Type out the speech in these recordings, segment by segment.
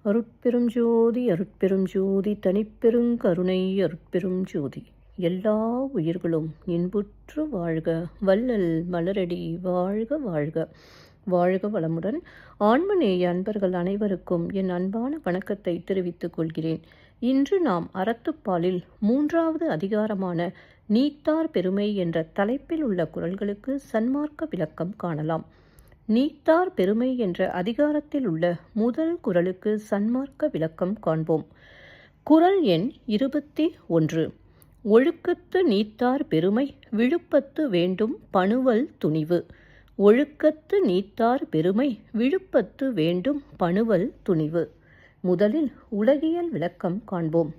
அருட்பெரும் ஜோதி அருட்பெரும் ஜோதி தனிப்பெருங்கருணை அருட்பெரும் ஜோதி. எல்லா உயிர்களும் இன்புற்று வாழ்க, வள்ளல் மலரடி வாழ்க வாழ்க. வாழ்க வளமுடன். ஆன்மநேய அன்பர்கள் அனைவருக்கும் என் அன்பான வணக்கத்தை தெரிவித்துக் கொள்கிறேன். இன்று நாம் அறத்துப்பாலில் 3வது அதிகாரமான நீத்தார் பெருமை என்ற தலைப்பில் உள்ள குறள்களுக்கு சன்மார்க்க விளக்கம் காணலாம். நீத்தார் பெருமை என்ற அதிகாரத்தில் உள்ள முதல் குறளுக்கு சன்மார்க்க விளக்கம் காண்போம். குறள் எண் 21. ஒழுக்கத்து நீத்தார் பெருமை விழுப்பத்து வேண்டும் பணுவல் துணிவு. ஒழுக்கத்து நீத்தார் பெருமை விழுப்பத்து வேண்டும் பணுவல் துணிவு. முதலில் உலகியல் விளக்கம் காண்போம்.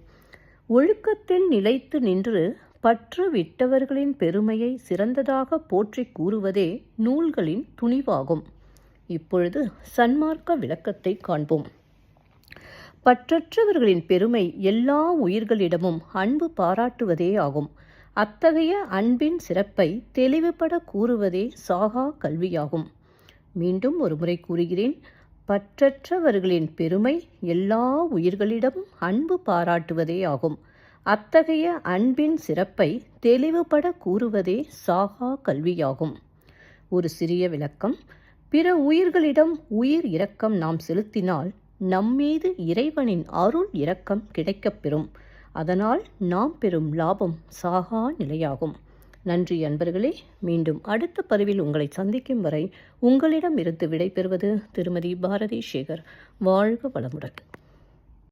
ஒழுக்கத்தில் நிலைத்து நின்று பற்று விட்டவர்களின் பெருமையை சிறந்ததாக போற்றி கூறுவதே நூல்களின் துணிவாகும். இப்பொழுது சன்மார்க்க விளக்கத்தை காண்போம். பற்றற்றவர்களின் பெருமை எல்லா உயிர்களிடமும் அன்பு பாராட்டுவதே ஆகும். அத்தகைய அன்பின் சிறப்பை தெளிவுபட கூறுவதே சாகா கல்வியாகும். மீண்டும் ஒருமுறை கூறுகிறேன். பற்றற்றவர்களின் பெருமை எல்லா உயிர்களிடமும் அன்பு பாராட்டுவதே ஆகும். அத்தகைய அன்பின் சிறப்பை தெளிவுபட கூறுவதே சாகா கல்வியாகும். ஒரு சிறிய விளக்கம். பிற உயிர்களிடம் உயிர் இரக்கம் நாம் செலுத்தினால் நம்மீது இறைவனின் அருள் இரக்கம் கிடைக்கப்பெறும். அதனால் நாம் பெறும் லாபம் சாகா நிலையாகும். நன்றி அன்பர்களே. மீண்டும் அடுத்த பதிவில் உங்களை சந்திக்கும் வரை உங்களிடம் இருந்து விடைபெறுவது திருமதி பாரதி சேகர். வாழ்க வளமுடன்.